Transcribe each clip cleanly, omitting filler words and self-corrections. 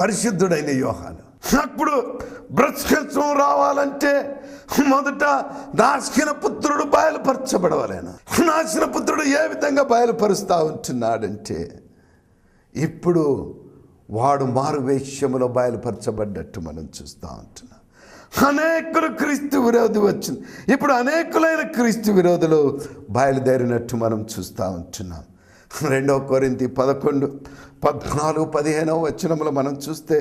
పరిశుద్ధుడైన యోహాను. అప్పుడు భ్రష్టత్వం రావాలంటే మొదట నాశన పుత్రుడు బయలుపరచబడవలేను. నాశన పుత్రుడు ఏ విధంగా బయలుపరుస్తూ ఉంటున్నాడంటే, ఇప్పుడు వాడు మారువేశ్యములో బయలుపరచబడ్డట్టు మనం చూస్తూ ఉంటున్నాం. అనేకులు క్రీస్తు విరోధి వచ్చింది. ఇప్పుడు అనేకులైన క్రీస్తు విరోధులు బయలుదేరినట్టు మనం చూస్తూ ఉంటున్నాం. 2 కొరింథీ 11:14-15 మనం చూస్తే,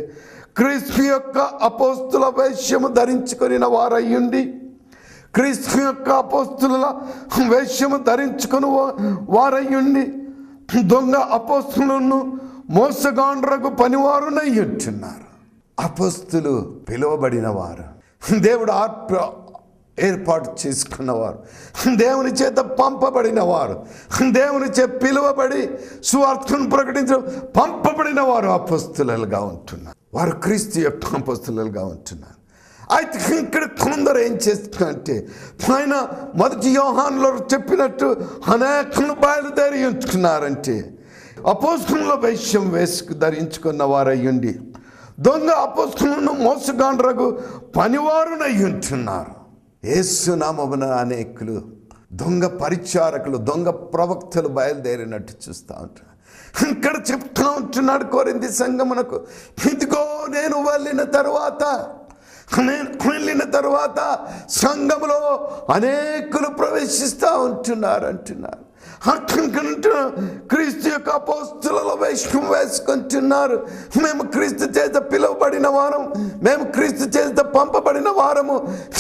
క్రీస్తు యొక్క అపోస్తుల వేశ్యము ధరించుకొని వారయ్యుండి, క్రీస్తు యొక్క అపోస్తుల వేశ్యము ధరించుకొని వారయ్యుండి దొంగ అపోస్తులను మోసగాండ్రకు పనివారునయ్యుంటున్నారు. అపోస్తులు పిలువబడిన వారు, దేవుడు ఏర్పాటు చేసుకున్నవారు, దేవుని చేత పంపబడిన వారు, దేవుని చేత పిలువబడి సువార్తను ప్రకటించడం పంపబడిన వారు అపోస్తులుగా ఉంటున్నారు. వారు క్రీస్తు యొక్క అపోస్తులుగా ఉంటున్నారు. అయితే ఇక్కడ కొందరు ఏం చేస్తున్నారంటే, ఆయన 1 యోహానులో చెప్పినట్టు అనేకులు బయలుదేరి ఉంటున్నారంటే, అపోస్తుల వేషం ధరించుకున్న వారయ్యుండి దొంగ అపోస్తులను మోసగాండ్రకు పనివారునై ఉంటున్నారు. యేసు నామమున అనేకులు దొంగ పరిచారకులు, దొంగ ప్రవక్తలు బయలుదేరినట్టు చూస్తూ ఉంటారు. ఇక్కడ చెప్తూ ఉంటున్నాడు కొరింథీ సంఘమునకు, ఇదిగో నేను వెళ్ళిన తరువాత సంఘములో అనేకులు ప్రవేశిస్తూ ఉంటున్నారు అంటున్నారు. క్రీస్తు యొక్క అపోస్తుల వేషం వేసుకుంటున్నారు. మేము క్రీస్తు చేత పిలువబడిన వారం, మేము క్రీస్తు చేత పంపబడిన వారము,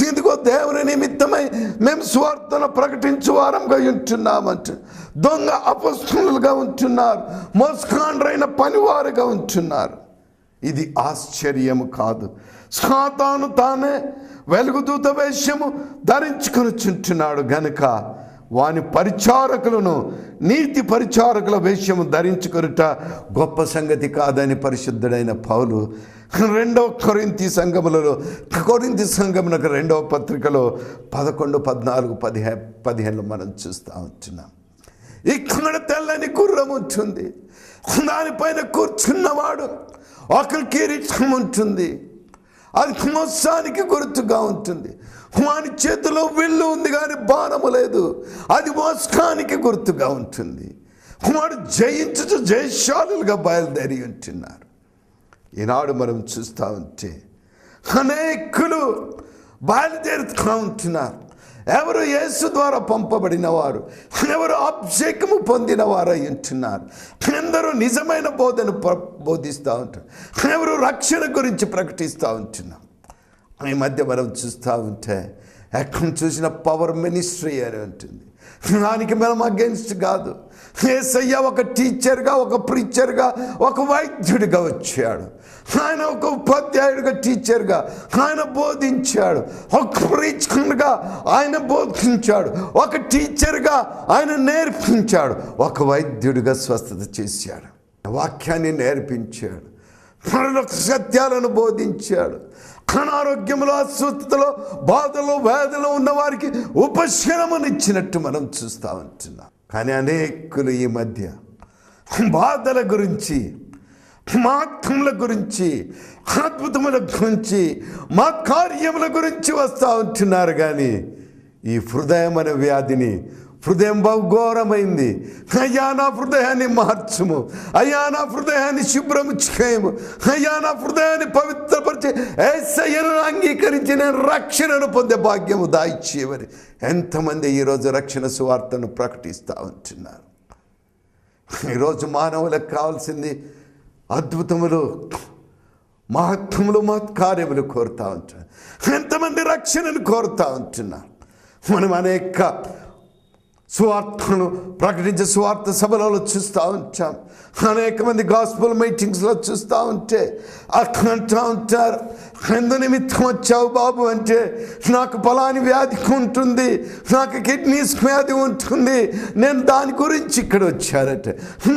ఇదిగో దేవుని నిమిత్తమై మేము సువార్తను ప్రకటించు వారంగా ఉంటున్నామంట. దొంగ అపోస్తులుగా ఉంటున్నారు, మోసగాండ్రైన పనివారుగా ఉంటున్నారు. ఇది ఆశ్చర్యము కాదు. సాతాను తానే వెలుగుదూత వేషము ధరించుకొని చుంటున్నాడు గనుక వాని పరిచారకులను నీతి పరిచారకుల వేషము ధరించుకొనుట గొప్ప సంగతి కాదని పరిశుద్ధుడైన పౌలు 2 కొరింథీ సంఘములలో, కొరింథీ సంఘమునకు 2వ పత్రికలో 11:14-15 మనం చూస్తూ ఉంటున్నాం. ఇక్కడ తెల్లని గుర్రం ఉంటుంది, దానిపైన కూర్చున్నవాడు ఒక కిరీటం ఉంటుంది, అది మోసానికి గుర్తుగా ఉంటుంది. వాని చేతిలో విల్లు ఉంది కానీ బాణము లేదు, అది మోసానికి గుర్తుగా ఉంటుంది. వాడు జయించు జయశాలులుగా బయలుదేరి ఉంటున్నారు. ఈనాడు మనం చూస్తూ ఉంటే అనేకులు బయలుదేరుతూ ఉంటున్నారు. ఎవరు యేసు ద్వారా పంపబడిన వారు, ఎవరు అభిషేకము పొందిన వారు అయి ఉంటున్నారు. ఎందరూ నిజమైన బోధను బోధిస్తూ ఉంటారు, ఎవరు రక్షణ గురించి ప్రకటిస్తూ ఉంటున్నారు. ఈ మధ్య మనం చూస్తూ ఉంటే ఎక్కడ చూసిన పవర్ మినిస్ట్రీ అని ఉంటుంది. దానికి మనం అగెన్స్ట్ కాదు. యేసయ్య ఒక టీచర్గా, ఒక ప్రీచర్గా, ఒక వైద్యుడిగా వచ్చాడు. ఆయన ఒక ఉపాధ్యాయుడిగా, టీచర్గా ఆయన బోధించాడు. ఒక ప్రీచర్గా ఆయన బోధించాడు, ఒక టీచర్గా ఆయన నేర్పించాడు, ఒక వైద్యుడిగా స్వస్థత చేశాడు, వాక్యాన్ని నేర్పించాడు, పరలోక సత్యాలను బోధించాడు. అనారోగ్యంలో, అస్వస్థతలో, బాధలో, వేదలో ఉన్న వారికి ఉపశమనమిచ్చినట్టు మనం చూస్తూ ఉంటున్నాం. కానీ అనేకులు ఈ మధ్య బాధల గురించి, మాత్రముల గురించి, అద్భుతముల గురించి, మా కార్యముల గురించి వస్తూ ఉంటున్నారు. కానీ ఈ హృదయం అనే వ్యాధిని, హృదయం బహుఘోరమైంది, అయ్యా నా హృదయాన్ని మార్చుము, అయ్యా నా హృదయాన్ని శుభ్రము చేయము, అయ్యా నా హృదయాన్ని పవిత్రపరిచి యేసయ్యను అంగీకరించి నేను రక్షణను పొందే భాగ్యము దాయిచ్చేవని ఎంతమంది ఈరోజు రక్షణ సువార్తను ప్రకటిస్తూ ఉంటున్నారు. ఈరోజు మానవులకు కావాల్సింది అద్భుతములు, మహత్వములు, మహత్కార్యములు కోరుతూ ఉంటున్నారు. ఎంతమంది రక్షణను కోరుతూ ఉంటున్నారు. మనం అనేక సువార్తను ప్రకటించే సువార్త సభలలో చూస్తూ ఉంటాం. అనేక మంది గాస్పుల్ మీటింగ్స్లో చూస్తూ ఉంటే అంటూ ఉంటారు, ఎందు నిమిత్తం వచ్చావు బాబు అంటే, నాకు పలాని వ్యాధి ఉంటుంది, నాకు కిడ్నీస్ వ్యాధి ఉంటుంది, నేను దాని గురించి ఇక్కడ వచ్చారట,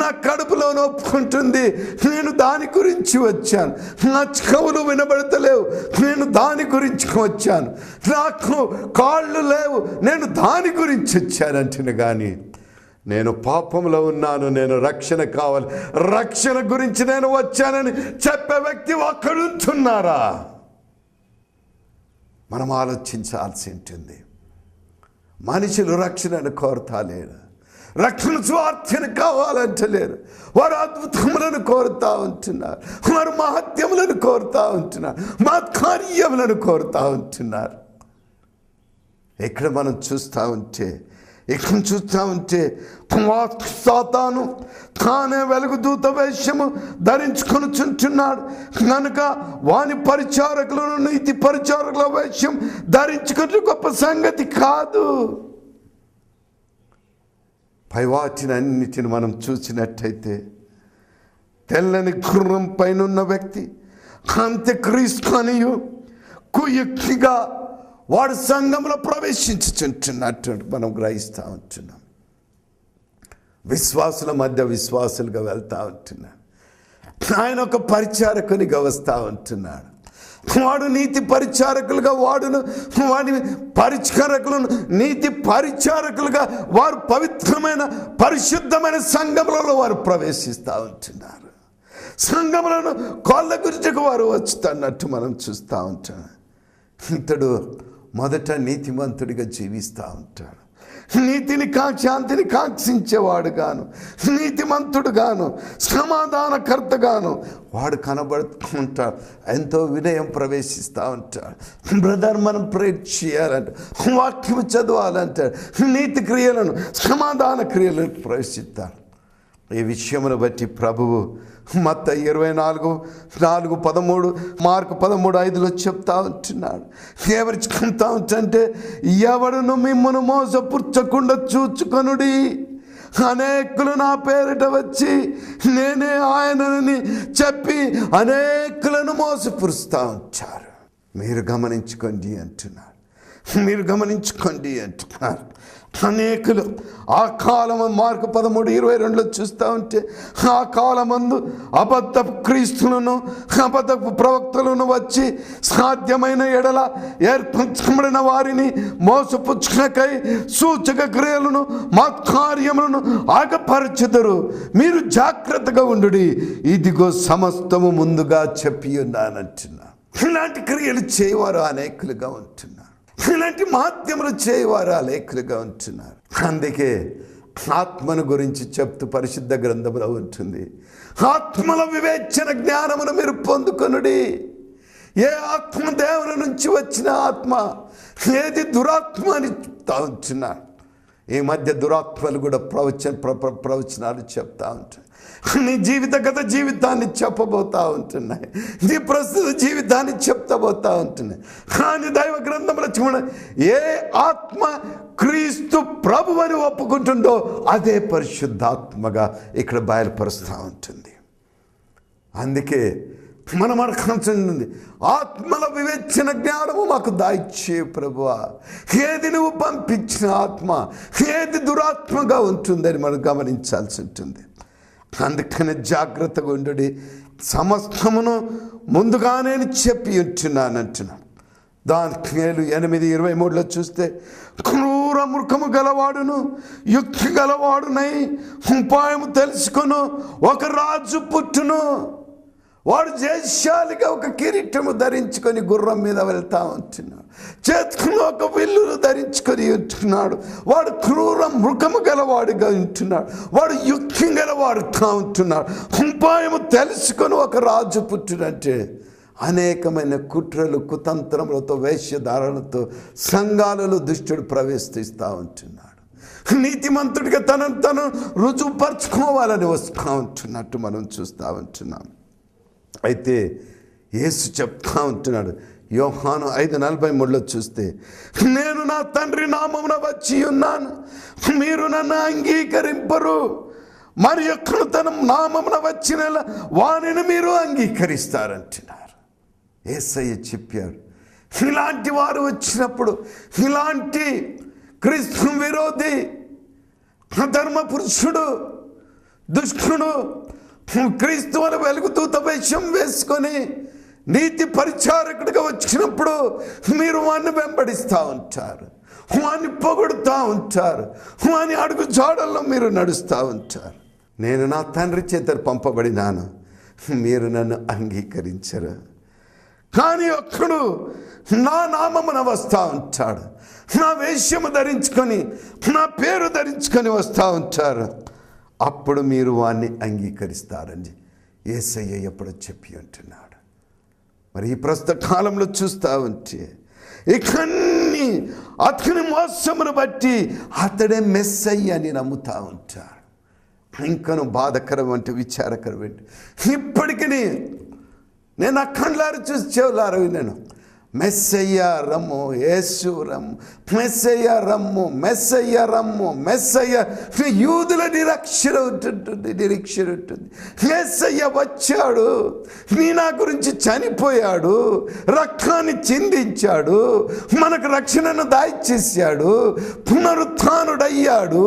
నా కడుపులో నొప్పి ఉంటుంది, నేను దాని గురించి వచ్చాను, నా చెవులు వినబడతలేవు, నేను దాని గురించి వచ్చాను, నాకు కాళ్ళు లేవు, నేను దాని గురించి వచ్చానంటున్నా. కానీ నేను పాపంలో ఉన్నాను, నేను రక్షణ కావాలి, రక్షణ గురించి నేను వచ్చానని చెప్పే వ్యక్తి ఒక్కడుంటున్నారా? మనం ఆలోచించాల్సి ఉంటుంది. మనుషులు రక్షణను కోరుతా లేరు, రక్షణ స్వార్థ్యను కావాలంటలేరు. వారు అద్భుతములను కోరుతూ ఉంటున్నారు, వారు మహత్యములను కోరుతూ ఉంటున్నారు, మహత్కార్యములను కోరుతూ ఉంటున్నారు. ఇక్కడ మనం చూస్తూ ఉంటే సాతాను తానే వెలుగుదూత వేషము ధరించుకొని చుంటున్నాడు కనుక వాని పరిచారకులను నీతి పరిచారకుల వేషం ధరించుకుని గొప్ప సంగతి కాదు. పై వాటినన్నిటిని మనం చూసినట్టయితే తెల్లని గుర్రం పైన ఉన్న వ్యక్తి అంత్యక్రీస్తు అనియు కుయుక్తిగా వాడు సంఘంలో ప్రవేశించుచుంటున్నట్టు మనం గ్రహిస్తూ ఉంటున్నాం. విశ్వాసుల మధ్య విశ్వాసులుగా వెళ్తూ ఉంటున్నాడు. ఆయన ఒక పరిచారకునిగా వస్తూ ఉంటున్నాడు. వాడు నీతి పరిచారకులుగా వాడి పరిచారకులను నీతి పరిచారకులుగా వారు పవిత్రమైన పరిశుద్ధమైన సంఘములలో వారు ప్రవేశిస్తూ ఉంటున్నారు. సంఘములను కోళ్ళ గురించకు వారు వచ్చుతున్నట్టు మనం చూస్తూ ఉంటాం. ఇతడు మొదట నీతిమంతుడిగా జీవిస్తూ ఉంటాడు, నీతిని శాంతిని కాంక్షించేవాడుగాను, నీతిమంతుడుగాను, సమాధానకర్తగాను వాడు కనబడుతుంటాడు. ఎంతో వినయం ప్రవేశిస్తూ ఉంటాడు. బ్రదర్, మనం ప్రేర్ చేయాలంట, వాక్యం చదవాలంటాడు, నీతి క్రియలను సమాధాన క్రియలను ప్రవేశిస్తాడు. ఈ విషయమును బట్టి ప్రభువు మత్తయి 24:4-13 మార్కు 13:5 చెప్తా ఉంటున్నాడు. ఏమరుచుకుంటా ఉంటే ఎవడును మిమ్మను మోసపుచ్చకుండా చూచుకొనుడి. అనేకులు నా పేరిట వచ్చి నేనే ఆయనని చెప్పి అనేకులను మోసపురుస్తూ ఉంటారు. మీరు గమనించుకోండి అంటున్నారు. అనేకులు ఆ కాలము మార్కు 13:22 చూస్తూ ఉంటే ఆ కాలమందు అబద్ధపు క్రీస్తులను అబద్ధపు ప్రవక్తలను వచ్చి సాధ్యమైన ఎడల ఏర్పరచబడిన వారిని మోసపుచ్చుకై సూచక క్రియలను మత్కార్యములను ఆగపరచుదురు. మీరు జాగ్రత్తగా ఉండుడి, ఇదిగో సమస్తము ముందుగా చెప్పి ఉన్నానంటున్నా. ఇలాంటి క్రియలు చేయవారు అనేకులుగా ఉంటున్నారు, ఇలాంటి మాధ్యములు చేయవారు అనేకులుగా ఉంటున్నారు. అందుకే ఆత్మను గురించి చెప్తూ పరిశుద్ధ గ్రంథంలో ఉంటుంది, ఆత్మల వివేచన జ్ఞానమును మీరు పొందుకొనుడి. ఏ ఆత్మ దేవుని నుంచి వచ్చిన ఆత్మ, ఏది దురాత్మ అని చెప్తా ఉంటున్నారు. ఈ మధ్య దురాత్మలు కూడా ప్రవచనాలు చెప్తా ఉంటాయి. నీ గత జీవితాన్ని చెప్పబోతా ఉంటున్నాయి, నీ ప్రస్తుత జీవితాన్ని చెప్తబోతా ఉంటున్నాయి. కానీ దైవ గ్రంథంలో చూడండి, ఏ ఆత్మ క్రీస్తు ప్రభు అని ఒప్పుకుంటుందో అదే పరిశుద్ధాత్మగా ఇక్కడ బయలుపరుస్తూ ఉంటుంది. అందుకే మనం అడగాల్సింది, ఆత్మల వివేచన జ్ఞానము మాకు దాయిచ్చే ప్రభువా. ఏది నువ్వు పంపించిన ఆత్మ, ఏది దురాత్మగా ఉంటుందని మనం గమనించాల్సి ఉంటుంది. అందుకని జాగ్రత్తగా ఉండు, సమస్తమును ముందుగానే చెప్పి ఉంటున్నానంటున్నాను. దానికి 8:23 చూస్తే క్రూర మూర్ఖము గలవాడును యుక్తి గలవాడునై ఉపాయము తెలుసుకొను ఒక రాజు పుట్టును. వాడు జయశాలిగా ఒక కిరీటము ధరించుకొని గుర్రం మీద వెళ్తా ఉంటున్నాడు, చేతుకుని ఒక విల్లును ధరించుకొని ఉంటున్నాడు. వాడు క్రూర మృగము గలవాడుగా ఉంటున్నాడు, వాడు యుక్తి గలవాడుగా ఉంటున్నాడు. ఉపాయము తెలుసుకొని ఒక రాజు పుట్టునంటే అనేకమైన కుట్రలు కుతంత్రములతో వేషధారణతో సంఘాలలో దుష్టుడు ప్రవేశిస్తూ ఉంటున్నాడు. నీతిమంతుడిగా తను రుజువుపరచుకోవాలని వస్తూ ఉంటున్నట్టు మనం చూస్తూ ఉంటున్నాం. అయితే యేసు చెప్తా ఉంటున్నాడు, యోహాను 5:43 చూస్తే, నేను నా తండ్రి నామమున వచ్చి ఉన్నాను, మీరు నన్ను అంగీకరింపరు. మరి ఎక్కడ తన నామమున వచ్చిన వానిని మీరు అంగీకరిస్తారంటున్నారు. యేసయ్య చెప్పాడు, ఇలాంటి వారు వచ్చినప్పుడు, ఇలాంటి క్రీస్తు విరోధి అధర్మ పురుషుడు దుష్టుడు క్రీస్తు అని వెలుగుదూత వేషం వేసుకొని నీతి పరిచారకుడిగా వచ్చినప్పుడు మీరు వాడిని వెంబడిస్తూ ఉంటారు, వాని పొగుడుతూ ఉంటారు, వాని అడుగు జాడల్లో మీరు నడుస్తూ ఉంటారు. నేను నా తండ్రి చేత పంపబడినాను, మీరు నన్ను అంగీకరించరు. కానీ ఒక్కడు నా నామమున వస్తూ ఉంటాడు, నా వేషము ధరించుకొని నా పేరు ధరించుకొని వస్తూ ఉంటారు, అప్పుడు మీరు వాణ్ణి అంగీకరిస్తారని యేసయ్య ఎప్పుడో చెప్పి ఉంటున్నాడు. మరి ఈ ప్రస్తుత కాలంలో చూస్తూ ఉంటే ఇకన్నీ అతని మోసమును బట్టి అతడే మెస్సయ్య అని నమ్ముతూ ఉంటారు. ఇంకను బాధకరం అంటే విచారకరం ఏంటి, ఇప్పటికీ నేను ఆ కండ్లారు చూసి చెవులారు విన్నాను, మెస్సయ్య రమ్ము, యేసు రమ్ము, మెస్సయ్య రమ్ము, మెస్సయ్య రమ్ము, మెస్సయ్య. యూదుల నిరీక్షణ ఉంటుంది. మెస్సయ్య వచ్చాడు, నీ నా గురించి చనిపోయాడు, రక్తాన్ని చిందించాడు, మనకు రక్షణను దాయిచేశాడు, పునరుత్థానుడయ్యాడు,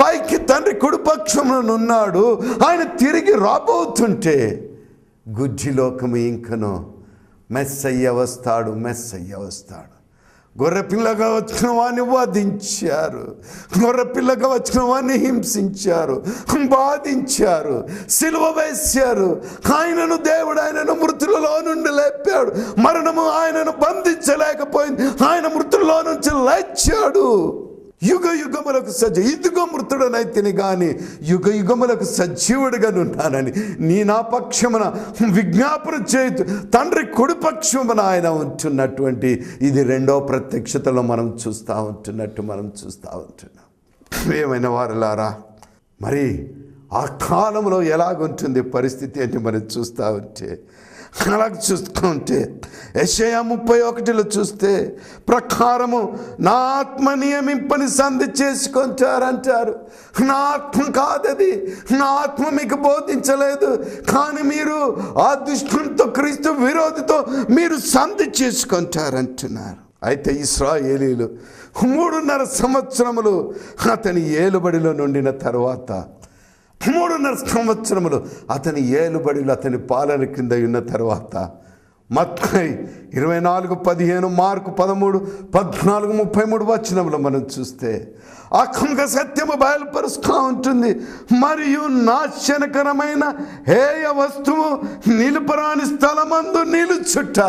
పైకి తండ్రి కుడిపక్షమున ఉన్నాడు, ఆయన తిరిగి రాబోతుంటే గుడ్డి లోకము ఇంకనో మెస్సయ్య వస్తాడు, మెస్సయ్య వస్తాడు. గొర్రెపిల్లగా వచ్చిన వాడిని వధించారు, గొర్రెపిల్లగా వచ్చిన వాడిని హింసించారు, బాధించారు, సిలువ వేశారు. ఆయనను దేవుడు ఆయనను మృతులలో నుండి లేపాడు. మరణము ఆయనను బంధించలేకపోయింది, ఆయన మృతులలో నుంచి లేచాడు. యుగ యుగములకు ఇదిగో మృతుడనైతిని గాని యుగ యుగములకు సజీవుడిగా ఉన్నానని నీ నా పక్షమున విజ్ఞాపన చేయుతూ తండ్రి కుడి పక్షమున ఆయన ఉంటున్నటువంటి ఇది రెండో ప్రత్యక్షతలో మనం చూస్తూ ఉంటున్నాం. ఏమైనా వారులారా, మరి ఆ కాలంలో ఎలాగుంటుంది పరిస్థితి అంటే మనం చూస్తూ ఉంటే, అలాగ చూసుకుంటే యెషయా 31లో చూస్తే ప్రకారము నా ఆత్మ నియమింపని సంధి చేసుకుంటారంటారు. నా ఆత్మ కాదది, నా ఆత్మ మీకు బోధించలేదు, కానీ మీరు ఆ దుష్టునితో క్రీస్తు విరోధితో మీరు సంధి చేసుకుంటారంటున్నారు. అయితే ఇశ్రాయేలీలు 3.5 సంవత్సరములు అతని ఏలుబడిలో నుండిన తర్వాత, 3.5 సంవత్సరములు అతని ఏలుబడిలో అతని పాలన కింద ఉన్న తర్వాత, మత్తయి 24:15, మార్కు 13:14-33 వచనములు మనం చూస్తే అఖండ సత్యము బయలుపరుస్తూ ఉంటుంది. మరియు నాశనకరమైన హేయ వస్తువు నిలుపరాని స్థలమందు నిలుచుట,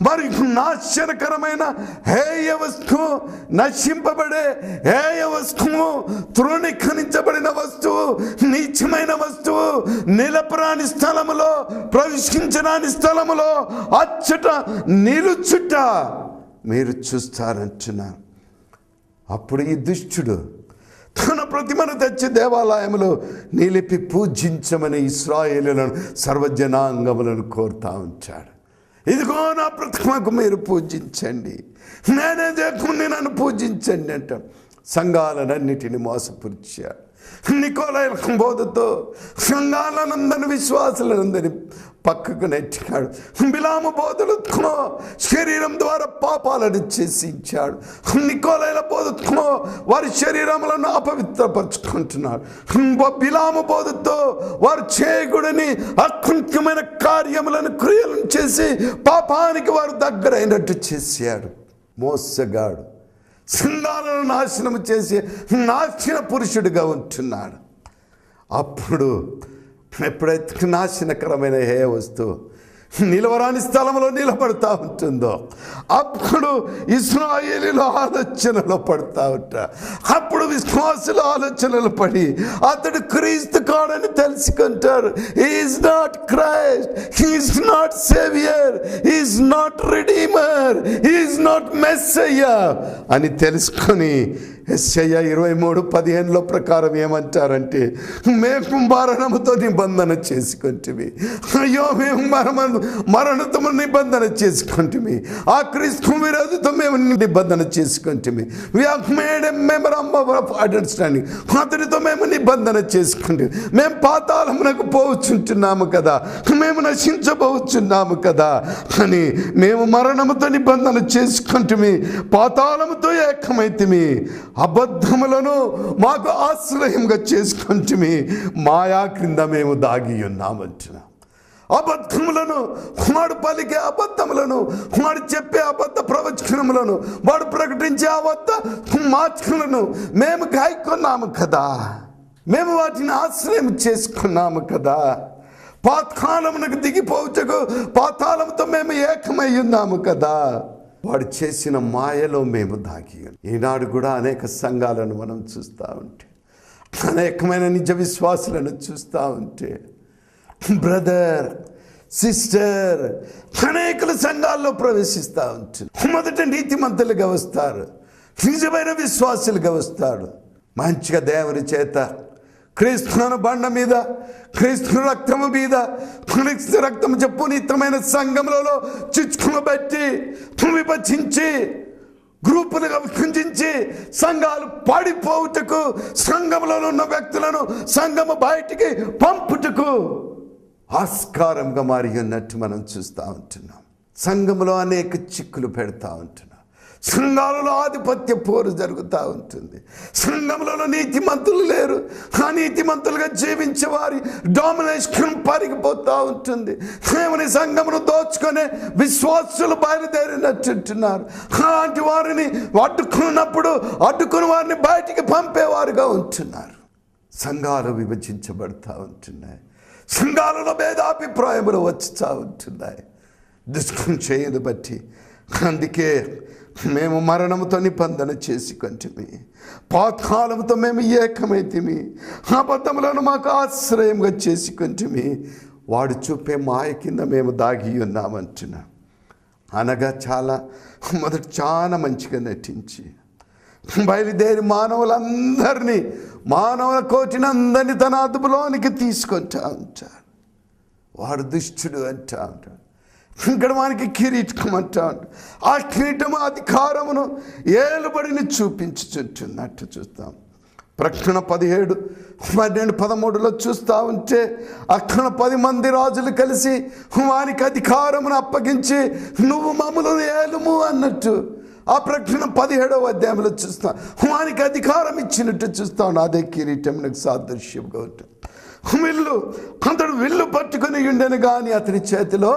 మరియు నాశనకరమైన హేయ వస్తువు, నశింపబడే హేయ వస్తువు, తృణీకరించబడిన వస్తువు, నీచమైన వస్తువు నిలపరాని స్థలములో, ప్రవేశించరాని స్థలములో అచ్చట నిలుచుట మీరు చూస్తారంటున్నారు. అప్పుడు ఈ దుష్టుడు తన ప్రతిమను తెచ్చి దేవాలయములో నిలిపి పూజించమని ఇశ్రాయేలులను సర్వజనాంగములను కోరుతా ఉంచాడు. ఇదిగో నా ప్రతిమకు మీరు పూజించండి, నేనే దేవుణ్ణి, నన్ను పూజించండి అంటాడు. సంఘాలన్నిటిని మోసపురిచాడు. నికోలాయిల బోధతో సంఘాలనందరిని, విశ్వాసులందరినీ పక్కకు నెట్టాడు. బిలాము బోధలతో శరీరం ద్వారా పాపాలను చేసించాడు. నికోలాయిల బోధతో వారి శరీరములను అపవిత్రపరుచుకుంటున్నాడు. బిలాము బోధతో వారు చేయకూడని అకృత్యమైన కార్యములను, క్రియలను చేసి పాపానికి వారు దగ్గరైనట్టు చేశాడు. మోసగాడు సంఘాలను నాశనం చేసి నాశన పురుషుడిగా ఉంటున్నాడు. అప్పుడు ఎప్పుడైతే నాశనకరమైన హే వస్తువు నిలవరాని స్థలంలో నిలబడతా ఉంటుందో అప్పుడు ఇశ్రాయేలీయుల ఆలోచనలో పడతా ఉంటా. అప్పుడు విశ్వాసుల ఆలోచనలు పడి అతడు క్రీస్తు కాడని తెలుసుకుంటారు. He is not Christ, he is not saviour, he is not redeemer, he is not Messiah అని తెలుసుకొని యెషయా 23:15 ప్రకారం ఏమంటారంటే, మేము మరణముతో నిబంధన చేసుకుంటుమి, అయ్యో మేము మరణతో నిబంధన చేసుకుంటుమి, ఆ క్రీస్తు విరోధితో మేము నిబంధన చేసుకుంటుమి. We have made a memorandum of understanding, అతనితో మేము నిబంధన చేసుకుంటాం. మేము పాతాళమునకు పోవచ్చుంటున్నాము కదా, మేము నశించబోచున్నాము కదా అని మేము మరణముతో నిబంధన చేసుకుంటుమి, పాతాళముతో ఏకమైతిమి, అబద్ధములను మాకు ఆశ్రయంగా చేసుకుంటుమి, మాయా క్రింద మేము దాగి ఉన్నామంటున్నాం. అబద్ధములను, వాడు పలికే అబద్ధములను, వాడు చెప్పే అబద్ధ ప్రవచన లేఖనములను వాడు ప్రకటించే ఆ వద్ద మాటలను మేము గాయకున్నాము కదా, మేము వాటిని ఆశ్రయం చేసుకున్నాము కదా. పాతాళమునకు దిగిపోవటకు పాతాళంతో మేము ఏకమై ఉన్నాము కదా. వాడు చేసిన మాయలో మేము దాగి. ఈనాడు కూడా అనేక సంఘాలను మనం చూస్తూ ఉంటే, అనేకమైన నిజ విశ్వాసులను చూస్తూ ఉంటే, బ్రదర్ సిస్టర్ అనేకల సంఘాల్లో ప్రవేశిస్తూ ఉంటుంది. మొదట నీతిమంతులుగా వస్తారు, నిజమైన విశ్వాసులుగా వస్తారు. మంచిగా దేవుని చేత క్రీస్తు బండ మీద, క్రీస్తు రక్తము మీద, క్రీస్తు రక్తము పునీతమైన సంఘములలో చిచ్చుకుని బట్టి విభజించి గ్రూపులుగా విభజించి సంఘాలు పాడిపోవుటకు, సంఘములో ఉన్న వ్యక్తులను సంఘము బయటికి పంపుటకు ఆస్కారంగా మారి ఉన్నట్టు మనం చూస్తూ ఉంటున్నాం. సంఘములో అనేక చిక్కులు పెడతా ఉంటున్నాం. సంఘాలలో ఆధిపత్య పోరు జరుగుతూ ఉంటుంది. సంఘములలో నీతిమంతులు లేరు, ఆ నీతిమంతులుగా జీవించే వారి డామినేషన్ పరిగిపోతూ ఉంటుంది. దేవుని సంఘమును దోచుకునే విశ్వాసులు బయలుదేరినట్టుంటున్నారు. అలాంటి వారిని అడ్డుకున్నప్పుడు అడ్డుకుని వారిని బయటికి పంపేవారుగా ఉంటున్నారు. సంఘాలు విభజించబడతా ఉంటున్నాయి. సంఘాలలో భేదాభిప్రాయములు వచ్చుతూ ఉంటున్నాయి దుష్కం చేయదు బట్టి. అందుకే మేము మరణముతో నిబంధన చేసుకొంటిమి, పాతాళముతో మేము ఏకమైతిమి, అబద్ధములను మాకు ఆశ్రయంగా చేసుకొంటిమి. వాడు చూపే మాయ కింద మేము దాగి ఉన్నామంటున్నాం. అనగా మొదట చాలా మంచిగా నటించి బయలుదేరి మానవులందరినీ, మానవుల కోటిని అందరినీ తన అదుపులోనికి తీసుకుంటా ఉంటాడు. వాడు దుష్టుడు అంటా ఉంటాడు. ఇక్కడ మనకి కిరీటం అంటాడు. ఆ కిరీటము అధికారమును ఏలుబడిని చూపించుచుంటున్నట్టు చూస్తాం. ప్రకటన 17, 12, 13లో చూస్తూ ఉంటే అక్కడ 10 మంది రాజులు కలిసి వానికి అధికారమును అప్పగించి నువ్వు మమ్మల్ని ఏలుము అన్నట్టు ఆ ప్రకటన 17వ అధ్యాయంలో చూస్తాం. వానికి అధికారం ఇచ్చినట్టు చూస్తాం. అదే కిరీటం నాకు సాదృశ్యంగా ఉంటుంది. అతడు విల్లు పట్టుకుని ఉండను కానీ అతని చేతిలో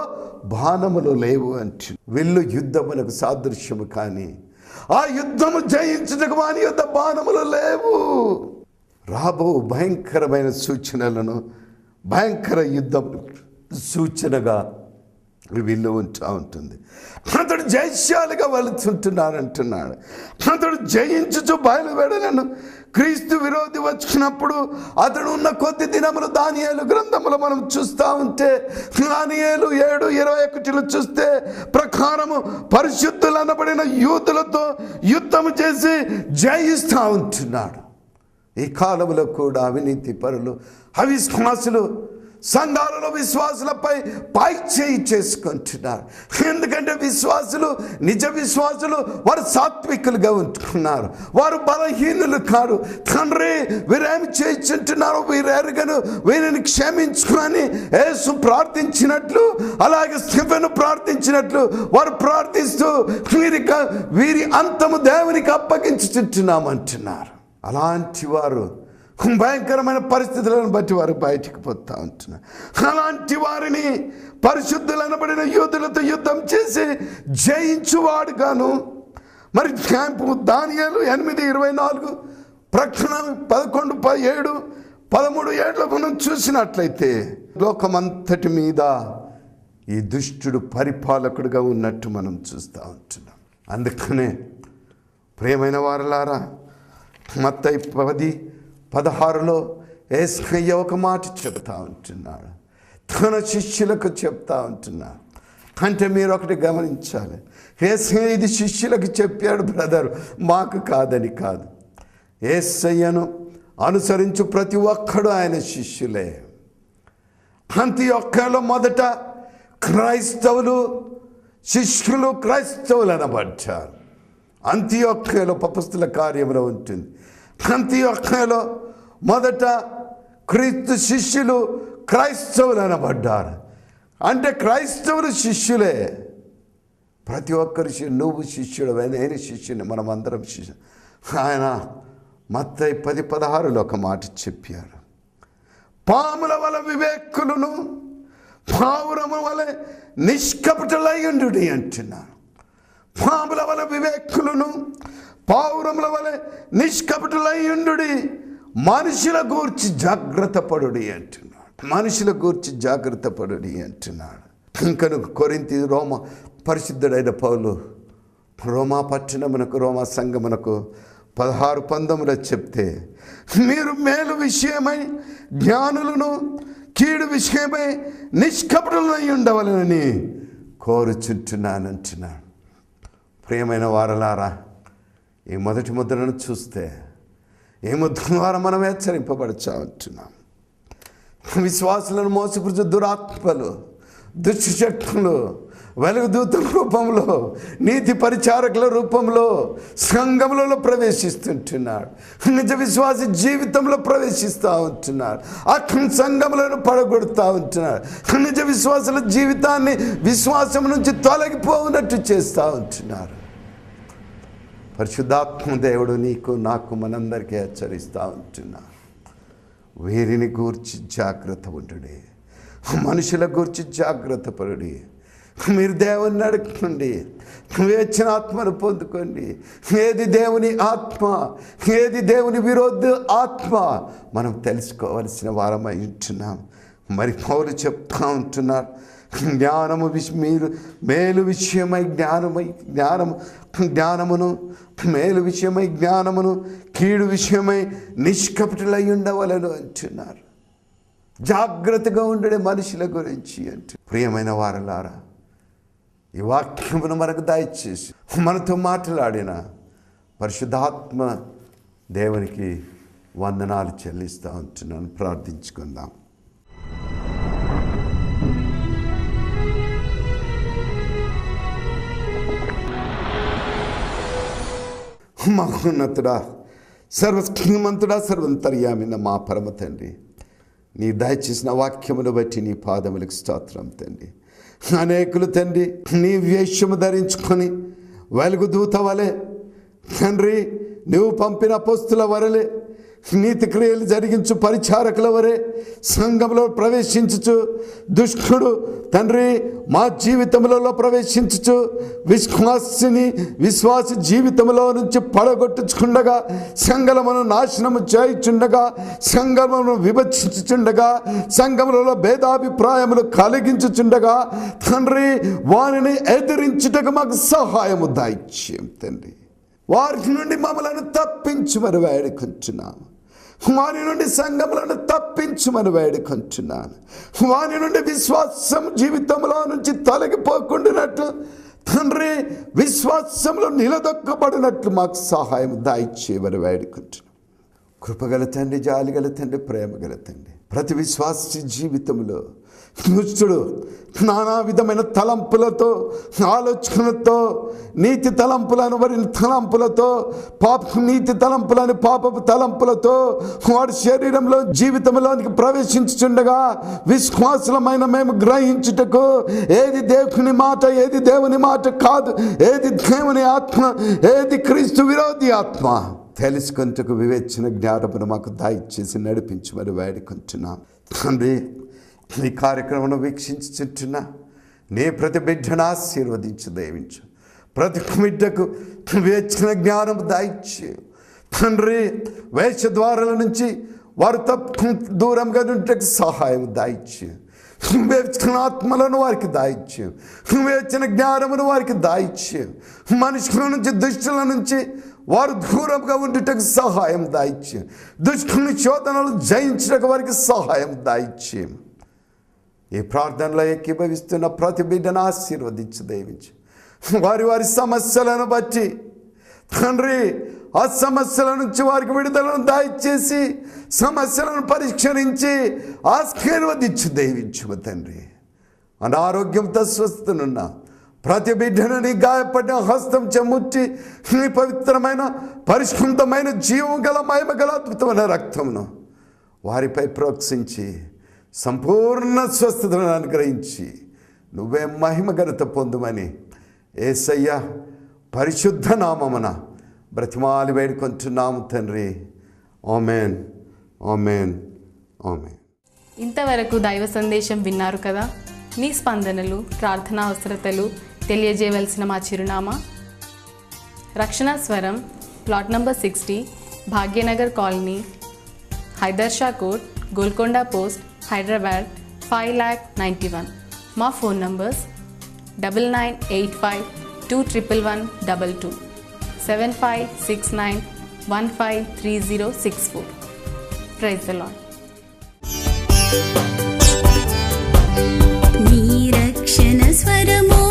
బాణములు లేవు అంటే. విల్లు యుద్ధములకు సాదృశ్యము, కానీ ఆ యుద్ధము జయించుటకు వాని యుద్ధ బాణములు లేవు. రాబో భయంకరమైన సూచనలను, భయంకర యుద్ధం సూచనగా విల్లు ఉంటూ ఉంటుంది. అతడు జయశాలిగా వెళుతుంటున్నాడు. అతడు జయించుచు బయలువెడలను. క్రీస్తు విరోధి వచ్చినప్పుడు అతడు ఉన్న కొద్ది దినములు దానియేలు గ్రంథములో మనం చూస్తూ ఉంటే, దానియేలు 7:21 చూస్తే ప్రకారము పరిశుద్ధులు అనబడిన యూదులతో యుద్ధము చేసి జయిస్తూ ఉంటున్నాడు. ఈ కాలంలో కూడా అవినీతి పరులు, అవిశ్వాసులు సంఘాలలో విశ్వాసులపై పై చేయి చేసుకుంటున్నారు. ఎందుకంటే విశ్వాసులు, నిజ విశ్వాసులు వారు సాత్వికులుగా ఉంటున్నారు, వారు బలహీనులు కాదు. తండ్రి వీరేమి చేయించుంటున్నారు, వీరు ఎరగను, వీరిని క్షమించుకొని యేసు ప్రార్థించినట్లు, అలాగే స్టెఫెను ప్రార్థించినట్లు వారు ప్రార్థిస్తూ వీరి అంతము దేవునికి అప్పగించుచుంటున్నామంటున్నారు. అలాంటి వారు భయంకరమైన పరిస్థితులను బట్టి వారు బయటికి పోతా ఉంటున్నారు. అలాంటి వారిని పరిశుద్ధులు అనబడిన యూదులతో యుద్ధం చేసి జయించువాడుగాను. మరి దానియేలు 8:24, ప్రకటన 11:7, 13:7 మనం చూసినట్లయితే లోకమంతటి మీద ఈ దుష్టుడు పరిపాలకుడుగా ఉన్నట్టు మనం చూస్తూ ఉంటున్నాం. అందుకనే ప్రియమైన వారలారా, మత్తయి 10:16లో యేసయ్య ఒక మాట చెప్తా ఉంటున్నాడు, తన శిష్యులకు చెప్తా ఉంటున్నాడు. అంటే మీరు ఒకటి గమనించాలి, యేసయ్య ఇది శిష్యులకు చెప్పాడు బ్రదర్, మాకు కాదని కాదు. యేసయ్యను అనుసరించు ప్రతి ఒక్కడు ఆయన శిష్యులే. అంతియొక్కలో మొదట క్రైస్తవులు శిష్యులు క్రైస్తవులు అనబడ్డారు. అంతియొక్కలో అపొస్తలుల కార్యములో ఉంటుంది. అంతియొక్కలో మొదట క్రీస్తు శిష్యులు క్రైస్తవులు అనబడ్డారు. అంటే క్రైస్తవులు శిష్యులే. ప్రతి ఒక్కరు నువ్వు శిష్యుడు, నేను శిష్యుని, మనం అందరం శిష్యుడు. ఆయన మత్తయి 10:16లో ఒక మాట చెప్పారు, పాముల వల వివేకులను పావురము వలె నిష్కపటులై ఉండు అంటున్నారు. పాముల వలె వివేకులను, పావురముల వలె నిష్కపటులయ్యుండుడి, మనుషుల గూర్చి జాగ్రత్త పడుడి అంటున్నాడు. మనుషుల గూర్చి జాగ్రత్త పడుడి అంటున్నాడు. ఇంకను కొరింథీ రోమా పరిశుద్ధుడైన పౌలు రోమా పట్టణమునకు, రోమా సంఘమునకు 16:19 చెప్తే, మీరు మేలు విషయమై జ్ఞానులను, కీడు విషయమై నిష్కపటులై ఉండవలనని కోరుచుంటున్నానంటున్నాడు. ప్రియమైన వారలారా, ఈ మొదటి ముద్రను చూస్తే ఈ ముద్ర ద్వారా మనం హెచ్చరింపబడచా ఉంటున్నాం. విశ్వాసులను మోసపురుచు దురాత్మలు, దుష్టశక్తులు వెలుగుదూతల రూపంలో, నీతి పరిచారకుల రూపంలో సంఘములలో ప్రవేశిస్తుంటున్నాడు. నిజ విశ్వాస జీవితంలో ప్రవేశిస్తూ ఉంటున్నాడు. అక్కడ సంఘములను పడగొడుతూ ఉంటున్నాడు. నిజ విశ్వాసుల జీవితాన్ని విశ్వాసం నుంచి తొలగిపోవునట్టు చేస్తూ ఉంటున్నారు. పరిశుద్ధాత్మ దేవుడు నీకు, నాకు, మనందరికీ హెచ్చరిస్తూ ఉంటున్నాడు. వీరిని గూర్చి జాగ్రత్త ఉండుడి, మనుషుల గూర్చి జాగ్రత్త పడుడి. మీరు దేవుని అడగండి, వేచిన ఆత్మను పొందుకోండి. ఏది దేవుని ఆత్మ, ఏది దేవుని విరోధ ఆత్మ మనం తెలుసుకోవలసిన వారమై ఉంటున్నాం. మరి పౌలు చెప్తా ఉంటున్నారు, జ్ఞానము మీరు మేలు విషయమై జ్ఞానమును, మేలు విషయమై జ్ఞానమును, కీడు విషయమై నిష్కపటులై ఉండవలను అంటున్నారు. జాగ్రత్తగా ఉండే మనుషుల గురించి అంటూ. ప్రియమైన వారలారా, ఈ వాక్యమును మనకు దయచేసి మనతో మాట్లాడిన పరిశుద్ధాత్మ దేవునికి వందనాలు చెల్లిస్తూ ఉంటున్నాను. ప్రార్థించుకుందాం. మహోన్నతుడా, సర్వశ్రీమంతుడా, సర్వంతర్యామిన మా పరమ తండ్రి, నీ దయచేసిన వాక్యమును బట్టి నీ పాదములకు స్తోత్రం తండ్రి. అనేకులు తండ్రి నీ వేషము ధరించుకొని వెలుగుదూత వలె తండ్రి, నువ్వు పంపిన అపోస్తుల వరలే, నీతి క్రియలు జరిగించు పరిచారకుల వరే సంఘంలో ప్రవేశించుచు, దుష్టుడు తండ్రి మా జీవితంలో ప్రవేశించుచు విశ్వాస జీవితంలో నుంచి పడగొట్టుచుండగా, సంఘమును నాశనము చేయుచుండగా, సంఘమును విభజించుచుండగా, సంఘములలో భేదాభిప్రాయములు కలిగించుచుండగా తండ్రి, వారిని ఎదిరించుటకు మాకు సహాయము దయచేయం తండ్రి. వారి నుండి మమ్మలను తప్పించమని వేడుకుంటున్నాము. వారి నుండి సంఘములను తప్పించమని వేడుకుంటున్నాను. వారి నుండి విశ్వాసం జీవితంలో నుంచి తొలగిపోకుండానట్లు తండ్రి, విశ్వాసంలో నిలదొక్కబడినట్లు మాకు సహాయం దయచేయమని వేడుకుంటున్నాను. కృపగల తండ్రి, జాలిగల తండ్రి, ప్రేమగల తండ్రి, ప్రతి విశ్వాస జీవితంలో దుష్టుడు నానా విధమైన తలంపులతో, ఆలోచనలతో, నీతి తలంపులను వారి తలంపులతో, నీతి తలంపులని పాపపు తలంపులతో వాడి శరీరంలో జీవితంలోనికి ప్రవేశించుచుండగా, విశ్వాసులమైన మేము గ్రహించుటకు ఏది దేవుని మాట, ఏది దేవుని మాట కాదు, ఏది దేవుని ఆత్మ, ఏది క్రీస్తు విరోధి ఆత్మ తెలుసుకుంటకు వివేచన జ్ఞానమును మాకు దయచేసి నడిపించమని వేడుకుంటున్నాం తండ్రి. ఈ కార్యక్రమం వీక్షించుచుంటున్నా నీ ప్రతి బిడ్డను ఆశీర్వదించు, దయవించు. ప్రతి బిడ్డకు వివేచన జ్ఞానం దయచే తండ్రి. వేషద్వారాల నుంచి వారు తప్పు దూరంగా నుండి సహాయం దయచే. వివేచనాత్మలను వారికి దాయిచ్చాం, వివేచన జ్ఞానమును వారికి దాయిచ్చాం. మనుషుల నుంచి, దుష్టుల నుంచి వారు దూరంగా ఉండుటకు సహాయం దాయిచ్చాం. దుష్టుని శోధనలు జయించడానికి వారికి సహాయం దాయిచ్చాం. ఈ ప్రార్థనలో ఏకీభవిస్తున్న ప్రతి బిడ్డను ఆశీర్వదించి దయవించు. వారి వారి సమస్యలను బట్టి తండ్రి, ఆ సమస్యల నుంచి వారికి విడుదలను దయచేసి సమస్యలను పరిష్కరించి ఆశీర్వదించి దయవించు తండ్రి. అనారోగ్యంతో స్వస్థనున్న ప్రతి బిడ్డను నీ గాయపడిన హస్తం చెముట్టి నీ పవిత్రమైన పరిశుద్ధమైన జీవం గల మహిమ గల అద్భుతమైన రక్తమును వారిపై ప్రోక్షించి సంపూర్ణ స్వస్థతను అనుగ్రహించి నువ్వే మహిమ ఘనత పొందుమని యేసయ్య పరిశుద్ధ నామమున బ్రతిమాలి వేడుకొంటున్నాము తండ్రి. ఆమేన్, ఆమేన్, ఆమేన్. ఇంతవరకు దైవ సందేశం విన్నారు కదా. మీ స్పందనలు, ప్రార్థనా అవసరతలు తెలియజేయవలసిన మా చిరునామా రక్షణ స్వరం, plot number 60, Bhagyanagar colony, Haidershakote, Golconda post, Hyderabad 5,91,000. మా phone numbers 9985211122, 7569153064. Praise the Lord. నీ రక్షణ స్వరము